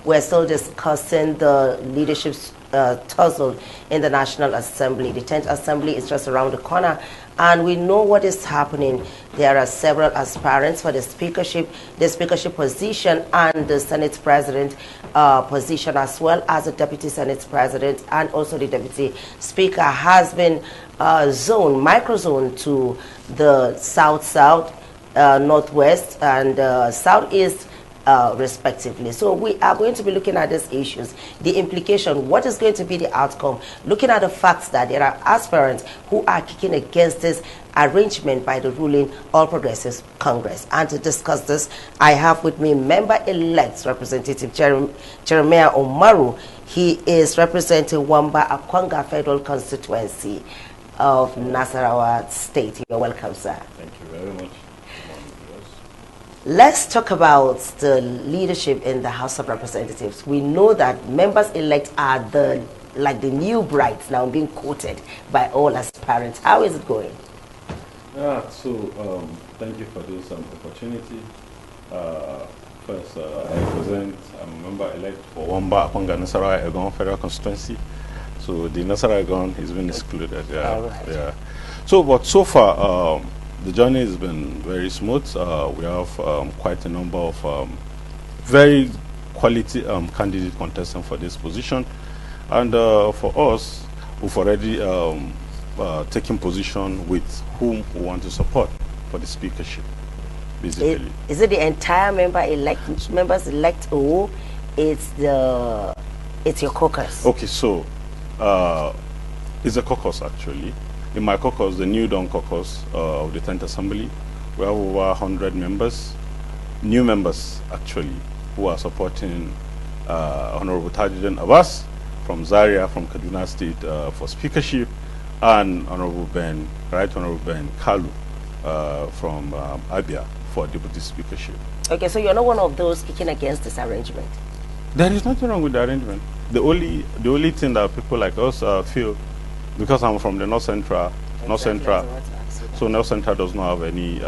We're still discussing the leadership tussle in the National Assembly. The 10th Assembly is just around the corner, and we know what is happening. There are several aspirants for the speakership position and the Senate President position, as well as the Deputy Senate President, and also the Deputy Speaker has been microzoned to the South, Northwest, and Southeast, respectively. So we are going to be looking at these issues, the implication, what is going to be the outcome, looking at the facts that there are aspirants who are kicking against this arrangement by the ruling All Progressives Congress. And to discuss this, I have with me member-elect Representative Jeremiah Omaru. He is representing Wamba Akwanga Federal Constituency of Nasarawa State. You're welcome, sir. Thank you very much. Let's talk about the leadership in the House of Representatives. We know that members-elect are the new brides now being quoted by all aspirants. How is it going? Yeah, so thank you for this opportunity. First, I'm a member-elect for Wamba Akwanga Nasarawa Egon Federal Constituency. So the Nasarawa Egon has been excluded. Yeah, right. Yeah. So far, the journey has been very smooth. We have quite a number of very quality candidate contestants for this position. And for us, we've already taken position with whom we want to support for the speakership, basically. Is it the entire members-elect, or it's your caucus? Okay, so it's a caucus, actually. In my caucus, the New Dawn caucus of the 10th Assembly, we have over 100 members, new members actually, who are supporting Honorable Tajuddin Abbas from Zaria, from Kaduna State for speakership, and Honorable Ben Kalu from Abia for deputy speakership. Okay, so you're not one of those kicking against this arrangement? There is nothing wrong with the arrangement. The only thing that people like us feel, because I'm from the North Central, so North Central does not have any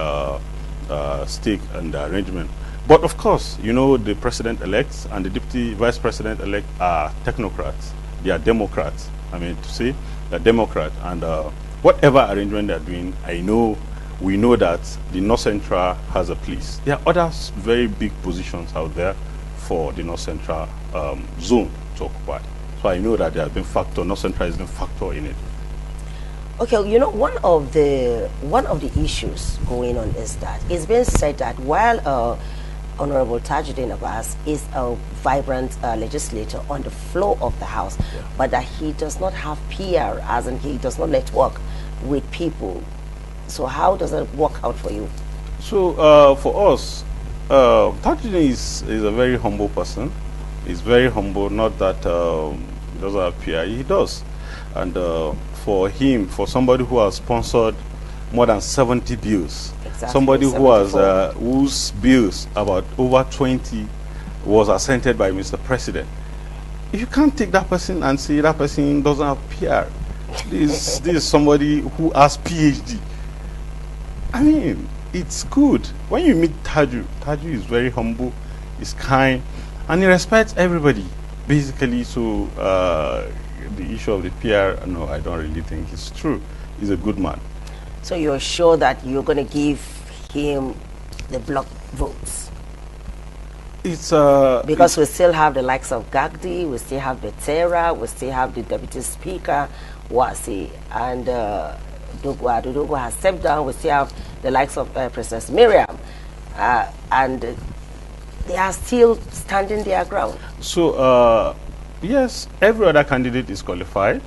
stake in the arrangement. But of course, you know, the president-elect and the deputy vice president-elect are technocrats. They are Democrats. I mean, to say they're Democrat, and whatever arrangement they're doing, we know that the North Central has a place. There are other very big positions out there for the North Central zone to occupy. So I know that there has been North Central has been factor in it. Okay, you know, one of the issues going on is that it's been said that while Honorable Tajuddin Abbas is a vibrant legislator on the floor of the House, but that he does not have PR, as in he does not network with people. So how does it work out for you? So for us, Tajuddin is a very humble person. He's very humble, not that he doesn't have PR, he does. And for him, for somebody who has sponsored more than 70 bills, exactly, somebody who has whose bills, about over 20, was assented by Mr. President, if you can't take that person and say that person doesn't have PR, this is somebody who has PhD. I mean, it's good. When you meet Taju is very humble, he's kind, and he respects everybody, basically. So the issue of the PR, no, I don't really think it's true. He's a good man. So you're sure that you're going to give him the block votes? It's because we still have the likes of Gagdi, we still have Betera, we still have the Deputy Speaker, Wasi, and Dogo has stepped down. We still have the likes of Princess Miriam, and they are still standing their ground. So, yes, every other candidate is qualified,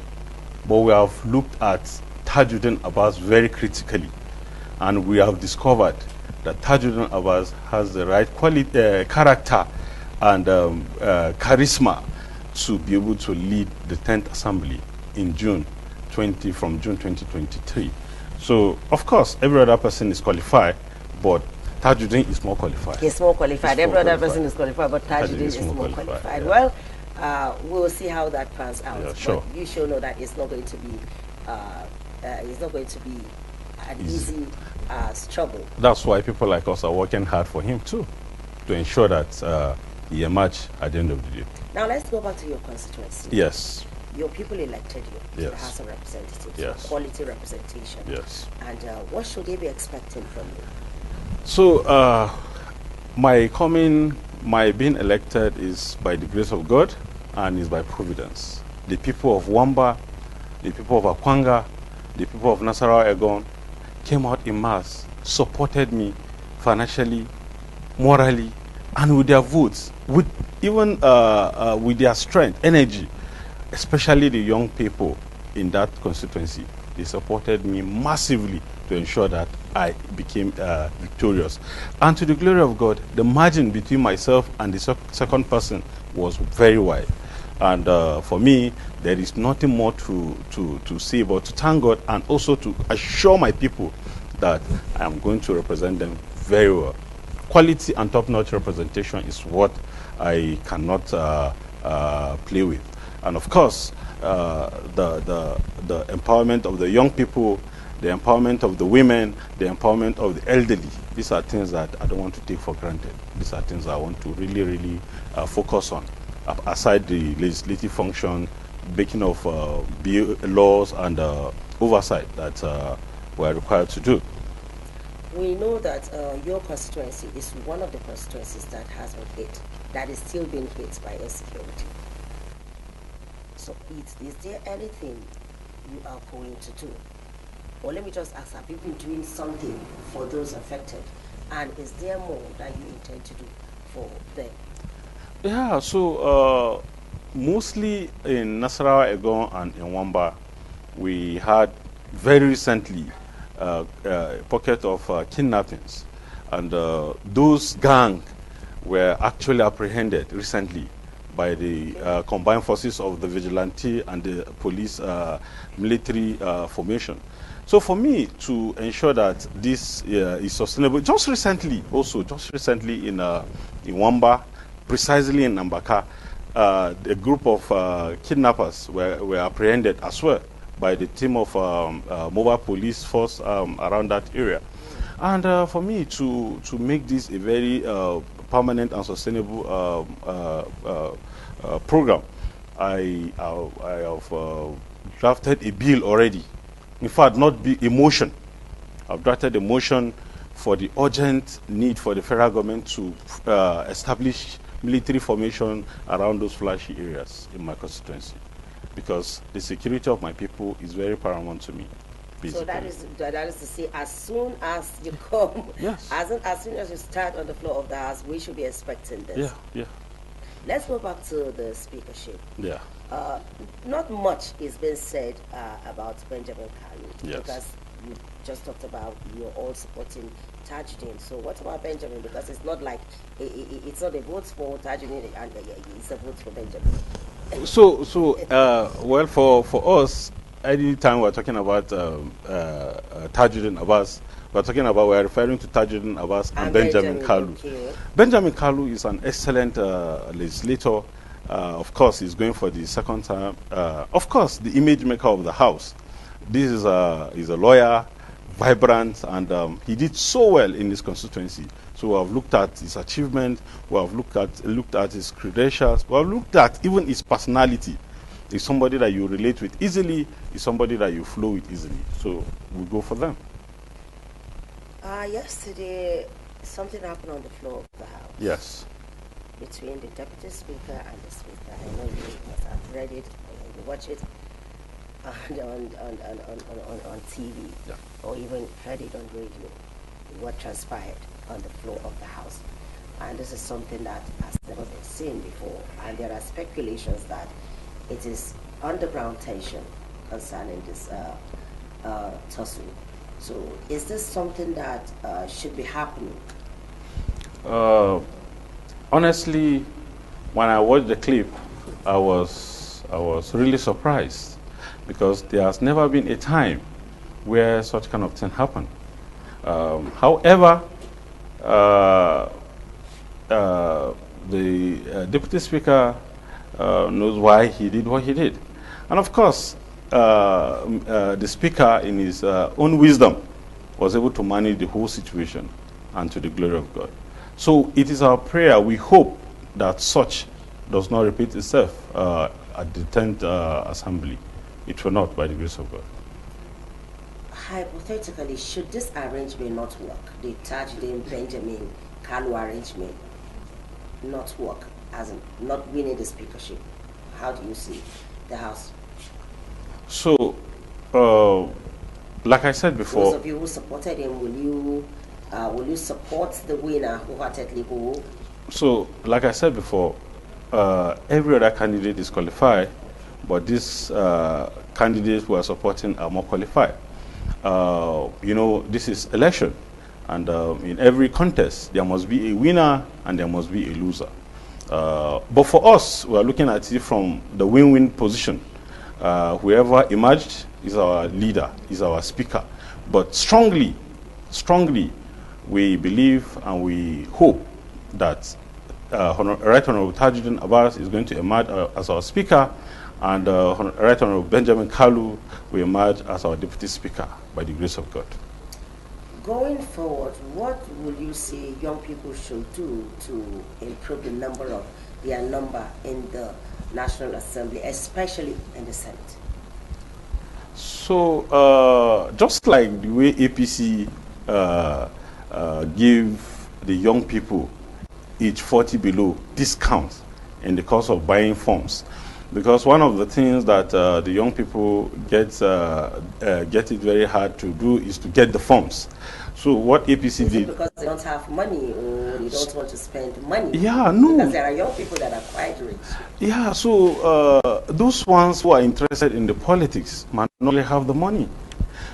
but we have looked at Tajuddin Abbas very critically, and we have discovered that Tajuddin Abbas has the right quality, character and charisma to be able to lead the 10th Assembly in from June 2023. So, of course, every other person is qualified, but Tajuddin is more qualified. He's more qualified. Every other person is qualified, but Tajuddin is more qualified. Yeah. Well, we'll see how that pans out. Yeah, sure. But you should know that it's not going to be an easy struggle. That's why people like us are working hard for him too, to ensure that he emerged at the end of the day. Now let's go back to your constituency. Yes. Your people elected you to Yes. the House of Representatives. Yes. Quality representation. Yes. And what should they be expecting from you? So my being elected is by the grace of God and is by providence. The people of Wamba, the people of Akwanga, the people of Nasarawa Egon came out in mass, supported me financially, morally, and with their votes, with even with their strength, energy, especially the young people in that constituency. They supported me massively to ensure that I became victorious. And to the glory of God, the margin between myself and the second person was very wide. And for me, there is nothing more to say but to thank God and also to assure my people that I am going to represent them very well. Quality and top-notch representation is what I cannot play with. And of course, the empowerment of the young people, the empowerment of the women, the empowerment of the elderly, these are things that I don't want to take for granted. These are things I want to really focus on, aside the legislative function, making of laws and oversight that we're required to do. We know that your constituency is one of the constituencies that has been hit, that is still being hit by insecurity. So is there anything you are going to do? Or let me just ask, have you been doing something for those affected? And is there more that you intend to do for them? Yeah, so mostly in Nasarawa, Egon, and in Wamba, we had very recently a pocket of kidnappings. And those gangs were actually apprehended recently by the combined forces of the vigilante and the police military formation. So for me to ensure that this is sustainable, just recently in Wamba, precisely in Nambaka, a group of kidnappers were apprehended as well by the team of mobile police force around that area. And for me to make this a very permanent and sustainable program, I have drafted a bill already. In fact, not a motion. I've drafted a motion for the urgent need for the federal government to establish military formation around those flashy areas in my constituency, because the security of my people is very paramount to me. Basically. So that is to say, as soon as you come, yes, as soon as you start on the floor of the House, we should be expecting this. Yeah. Let's go back to the speakership. Yeah. Not much is being said about Benjamin Kalu, yes, because you just talked about you're all supporting Tajuddin. So what about Benjamin? Because it's not like it's not a vote for Tajuddin and it's a vote for Benjamin. Well, for us, any time we're talking about Tajuddin Abbas, we're referring to Tajuddin Abbas and Benjamin Kalu. Okay. Benjamin Kalu is an excellent legislator. Of course, he's going for the second term. Of course, the image maker of the House. This is he's a lawyer, vibrant, and he did so well in his constituency. So we have looked at his achievement, we have looked at his credentials, we have looked at even his personality. He's somebody that you relate with easily, he's somebody that you flow with easily. So we go for them. Yesterday, something happened on the floor of the House. Yes. Between the Deputy Speaker and the Speaker. I know you must have read it, or you watch it on TV, yeah, or even heard it on radio, what transpired on the floor of the House. And this is something that has never been seen before. And there are speculations that it is underground tension concerning this tussle. So is this something that should be happening? Honestly, when I watched the clip, I was really surprised, because there has never been a time where such kind of thing happened. However, the Deputy Speaker knows why he did what he did. And of course, the Speaker, in his own wisdom, was able to manage the whole situation, and to the glory of God. So it is our prayer, we hope that such does not repeat itself at the 10th Assembly. It will not, by the grace of God. Hypothetically, should this arrangement not work, the Tajudeen Benjamin Kalu arrangement not work, as in not winning the speakership, how do you see the House? So, like I said before, those of you who supported him, will you support the winner wholeheartedly? So, like I said before, every other candidate is qualified, but these candidates who are supporting are more qualified. You know, this is election, and in every contest, there must be a winner and there must be a loser. But for us, we are looking at it from the win-win position. Whoever emerged is our leader, is our speaker. But strongly, we believe and we hope that Right Honorable Tajudeen Abbas is going to emerge as our speaker, and Right Honorable Benjamin Kalu will emerge as our deputy speaker by the grace of God. Going forward, what will you say young people should do to improve their number in the National Assembly, especially in the Senate? So, just like the way APC give the young people age 40 below discounts in the cost of buying forms, because one of the things that the young people get it very hard to do is to get the forms. So what APC did, because they don't have money or they don't want to spend money? Yeah, no. Because there are young people that are quite rich. Yeah, so those ones who are interested in the politics might not really have the money.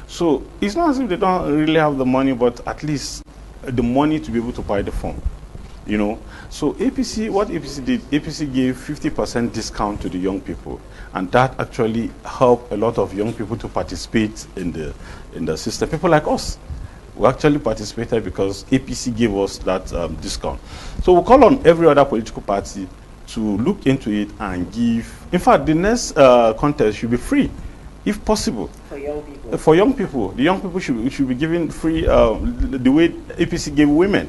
So it's not as if they don't really have the money, but at least the money to be able to buy the form. You know, so APC, what APC did, APC gave 50% discount to the young people, and that actually helped a lot of young people to participate in the system. People like us, we actually participated because APC gave us that discount. So we call on every other political party to look into it and give. In fact, the next contest should be free, if possible. For young people. For young people, the young people should be given free. The way APC gave women.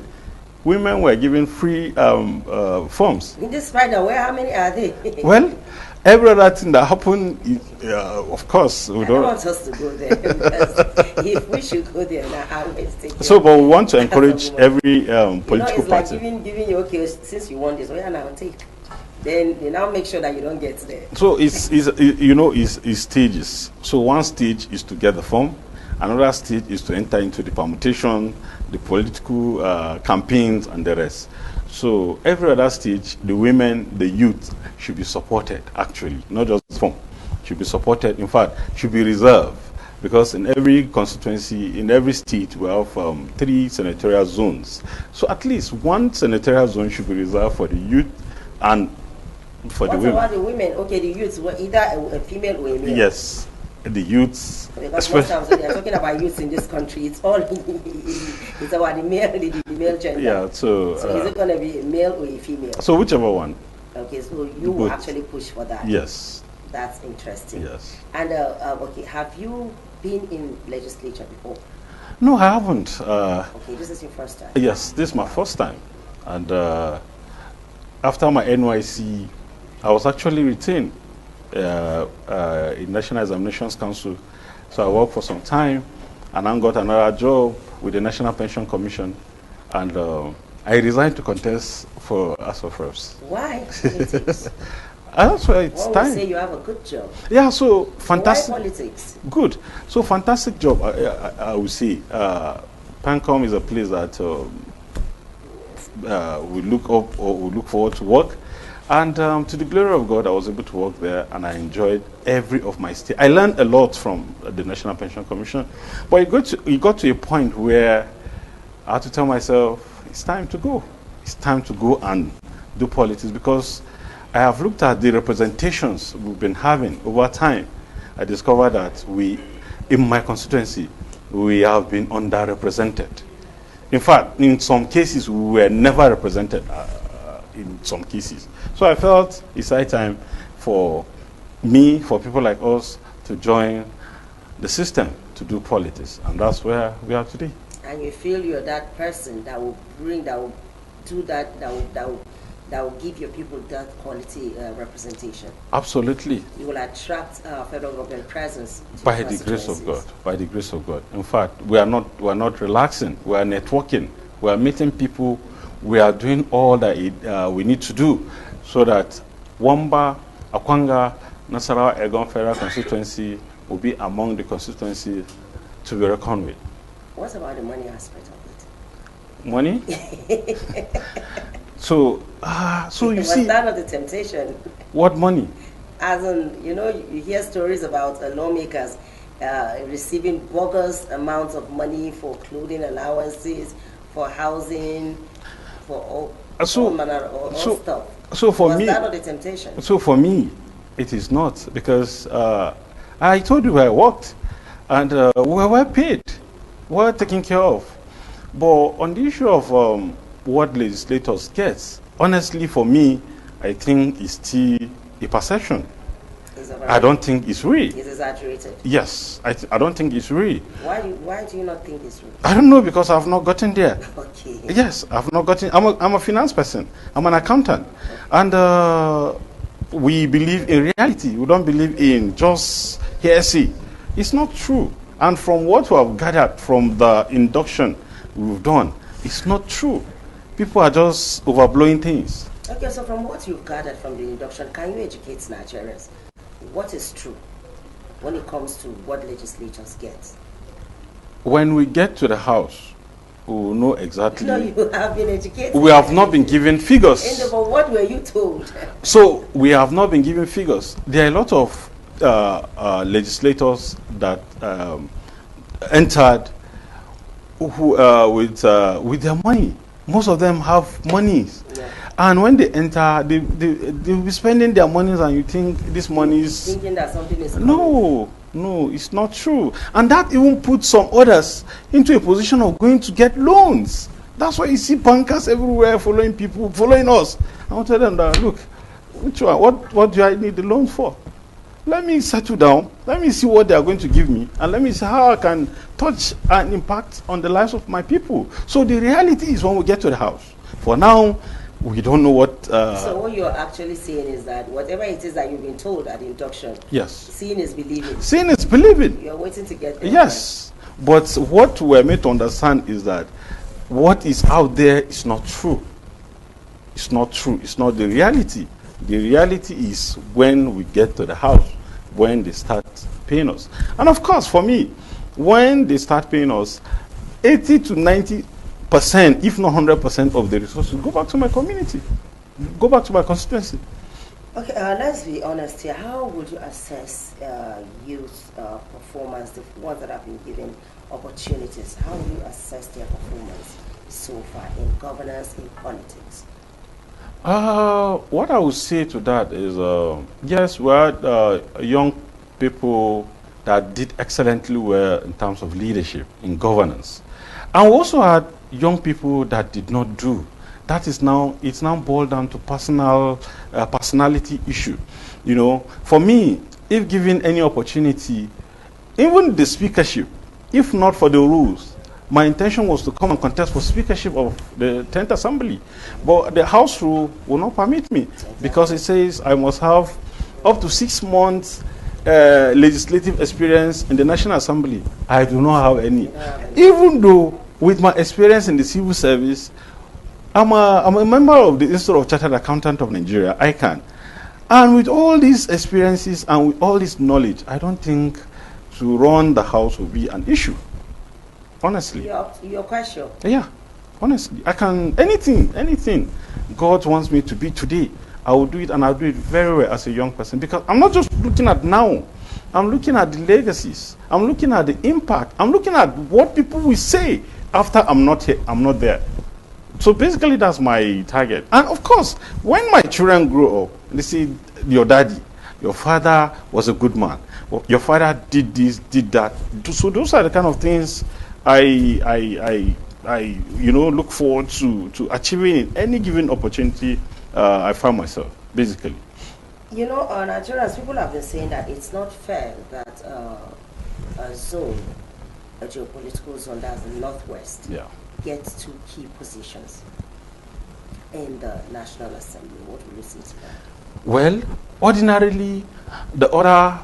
Women were given free forms. In this spider, how many are they? Well, every other thing that happened, of course, we don't want us to go there. Because if we should go there, now how we stay. So, but we want to encourage every political it's party. Like giving you, okay, since you want this, now take. Then they now make sure that you don't get there. So it's stages. So one stage is to get the form. Another stage is to enter into the permutation, the political campaigns, and the rest. So every other stage, the women, the youth should be supported, actually, not just form. Should be supported, in fact, should be reserved. Because in every constituency, in every state, we have 3 senatorial zones. So at least one senatorial zone should be reserved for the youth and for the women. What about the women? Okay, the youths were either a female or a male. Yes, the youths. Because most times when they are talking about youths in this country, it's all it's about the male gender. Yeah, so is it going to be a male or a female? So whichever one. Okay, so you will actually push for that. Yes. That's interesting. Yes. And okay, have you been in legislature before? No, I haven't. Okay, this is your first time. Yes, this is my first time. And after my NYC, I was actually retained in National Examinations Council. So I worked for some time, and I got another job with the National Pension Commission, and I resigned to contest for House of Reps. Why politics? That's why it's time. Say you have a good job. Yeah, so fantastic. Why politics? Good. So fantastic job, I would say. PANCOM is a place that we look up or we look forward to work. And to the glory of God, I was able to work there, and I enjoyed every of my stay. I learned a lot from the National Pension Commission, but it got to a point where I had to tell myself, it's time to go. It's time to go and do politics, because I have looked at the representations we've been having over time. I discovered that in my constituency, we have been underrepresented. In fact, in some cases, we were never represented in some cases. So I felt it's high time for people like us, to join the system to do politics. And that's where we are today. And you feel you're that person that will that will give your people that quality representation? Absolutely. You will attract federal government presence By the grace of God. By the grace of God. In fact, we are not relaxing. We are networking. We are meeting people. We are doing all that we need to do so that Wamba, Akwanga, Nasarawa, Egon Federal constituency will be among the constituencies to be reckoned with. What about the money aspect of it? Money? So you see. Was that not the temptation? What money? As in, you hear stories about lawmakers receiving bogus amounts of money for clothing allowances, for housing, for all manner of stuff. So for was me, that not the temptation? So for me, it is not, because I told you I worked, and we were well paid, we were taken care of. But on the issue of what legislators get, honestly, for me, I think it's still a perception. I don't think it's real. It's exaggerated. Yes, I don't think it's real. Why do you not think it's real? I don't know, because I've not gotten there. Okay. Yes, I've not gotten. I'm a finance person. I'm an accountant, and we believe in reality. We don't believe in just hearsay. It's not true. And from what we have gathered from the induction we've done, it's not true. People are just overblowing things. Okay, so from what you've gathered from the induction, can you educate Nigerians? What is true when it comes to what legislators get? When we get to the House, we will know exactly. No, you have been educated. We have not been given figures. But what were you told? So we have not been given figures. There are a lot of legislators that entered with their money. Most of them have monies. Yeah. And when they enter, they'll be spending their monies, and you think this money is... Thinking that something is... No, it's not true. And that even puts some others into a position of going to get loans. That's why you see bankers everywhere following people, following us. I want to tell them that, look, which one, what do I need the loans for? Let me settle down. Let me see what they are going to give me, and let me see how I can touch and impact on the lives of my people. So the reality is, when we get to the House, for now, we don't know what... So what you're actually saying is that whatever it is that you've been told at the induction, yes, seeing is believing. Seeing is believing. You're waiting to get there. Yes. But what we're made to understand is that what is out there is not true. It's not true. It's not the reality. The reality is when we get to the House, when they start paying us. And of course, for me, when they start paying us, 80 to 90%, if not 100% of the resources go back to my community, go back to my constituency. Okay, let's be honest here. How would you assess youth performance, the ones that have been given opportunities? How would you assess their performance so far in governance, in politics? What I would say to that is, yes, we had young people that did excellently well in terms of leadership, in governance. And we also had young people that did not do. That is now, it's now boiled down to personality issue. You know, for me, if given any opportunity, even the speakership, if not for the rules, my intention was to come and contest for speakership of the 10th Assembly. But the House rule will not permit me, because it says I must have up to 6 months legislative experience in the National Assembly. I do not have any. Even though with my experience in the civil service, I'm a member of the Institute of Chartered Accountants of Nigeria, ICANN. And with all these experiences and with all this knowledge, I don't think to run the House will be an issue. Honestly. Your question? Yeah, honestly. I can, anything God wants me to be today, I will do it, and I'll do it very well as a young person, because I'm not just looking at now. I'm looking at the legacies. I'm looking at the impact. I'm looking at what people will say after I'm not here, I'm not there. So basically, that's my target. And of course, when my children grow up, they say, your daddy, your father was a good man. Your father did this, did that. So those are the kind of things I look forward to achieving in any given opportunity I find myself, basically. You know, Nigerians, people have been saying that it's not fair that a zone, a geopolitical zone that's the Northwest, yeah, gets 2 key positions. in the National Assembly? What will you say to that? Well, ordinarily, the other,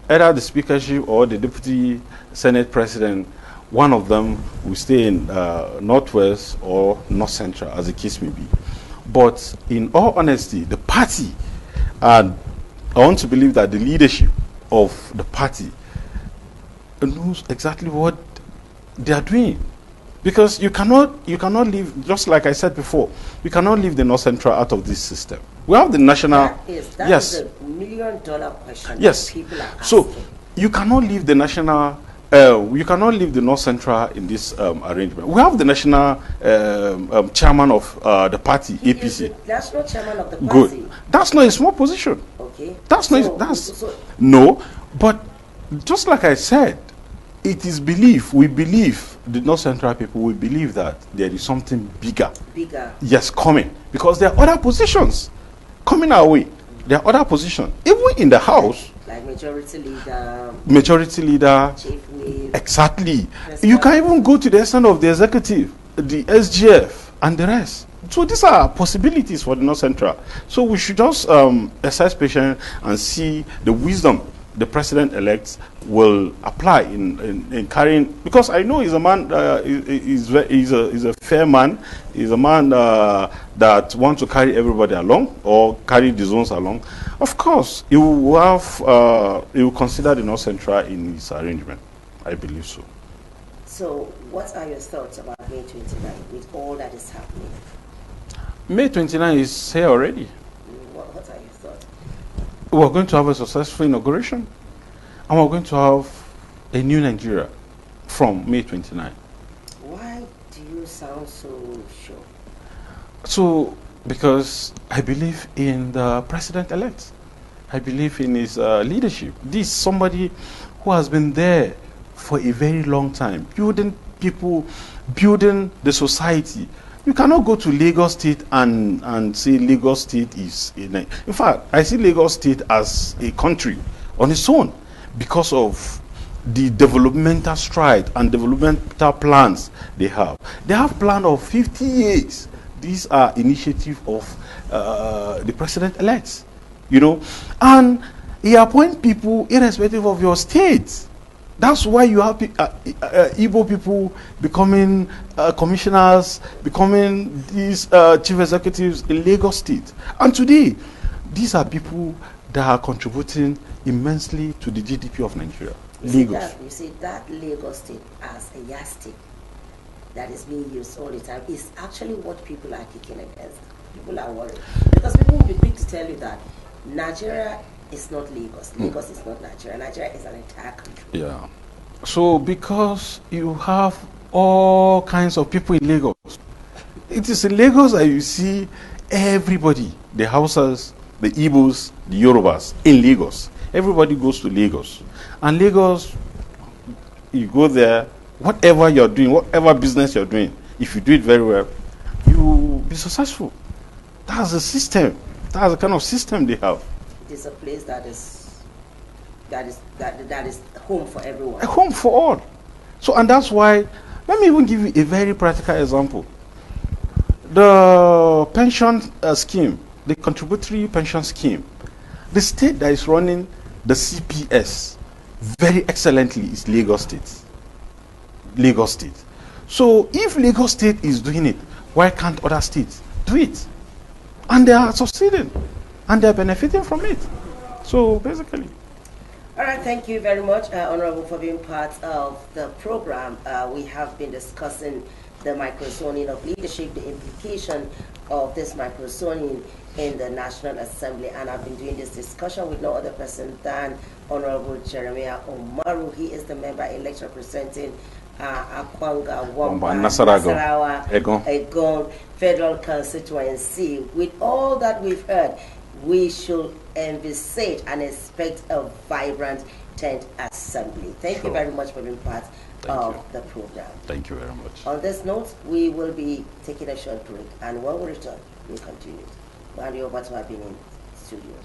either the speakership or the deputy Senate president, one of them will stay in Northwest or North Central, as the case may be. But in all honesty, the party, and I want to believe that the leadership of the party knows exactly what they are doing. Because you cannot leave, just like I said before, you cannot leave the North Central out of this system. We have the national... That yes. is a million-dollar question yes. that people are asking. So, you cannot leave the national... you cannot leave the North Central in this arrangement. We have the national chairman of the party, He APC. is the national chairman of the party. Good. That's not a small position. Okay. That's not... No, but just like I said, it is belief. We believe, the North Central people, we believe that there is something bigger. Bigger. Yes, coming. Because there are other positions coming our way. There are other positions. Even in the House. Like majority leader. Majority leader. Chief whip. Exactly. You can even go to the extent of the executive, the SGF, and the rest. So these are possibilities for the North Central. So we should just exercise patience and see the wisdom the president-elect will apply in carrying, because I know he's a man, he's a fair man, he's a man that wants to carry everybody along or carry the zones along. Of course, he will consider the North Central in his arrangement. I believe so. So, what are your thoughts about May 29 with all that is happening? May 29 is here already. What are your thoughts? We're going to have a successful inauguration, and we're going to have a new Nigeria from May 29. Why do you sound so sure? So, because I believe in the president-elect. I believe in his leadership. This is somebody who has been there for a very long time, building people, building the society. You cannot go to Lagos State and say Lagos State is... In fact, I see Lagos State as a country on its own because of the developmental stride and developmental plans they have. They have plan of 50 years. These are initiative of the president-elect, you know. And he appoints people irrespective of your state. That's why you have Igbo people becoming commissioners, becoming these chief executives in Lagos State. And today, these are people that are contributing immensely to the GDP of Nigeria. You see that Lagos State as a yardstick that is being used all the time is actually what people are kicking against. People are worried. Because people will be quick to tell you that Nigeria is not Lagos. Lagos is not Nigeria. Nigeria is an entire country. Yeah. So because you have all kinds of people in Lagos, it is in Lagos that you see everybody, the Hausas, the Igbos, the Yorubas in Lagos. Everybody goes to Lagos. And Lagos, you go there, whatever you're doing, whatever business you're doing, if you do it very well, you will be successful. That's the system. That's the kind of system they have. It is a place that is home for everyone. A home for all. So, and that's why, let me even give you a very practical example. The pension scheme, the contributory pension scheme, the state that is running the CPS very excellently is Lagos State. Lagos State. So, if Lagos State is doing it, why can't other states do it? And they are succeeding, and they are benefiting from it. So, basically. All right, thank you very much, Honorable, for being part of the program. We have been discussing the microzoning of leadership, the implication of this microzoning in the National Assembly, and I've been doing this discussion with no other person than Honorable Jeremiah Omaru. He is the member-elect representing Akwanga, Wamba, Nasarawa, Egon Federal Constituency. With all that we've heard, we should envisage and expect a vibrant 10th Assembly. Thank you very much for being part of the program. Thank you very much. On this note, we will be taking a short break, and when we return, we'll continue. I'll hand you over to our Benin studios.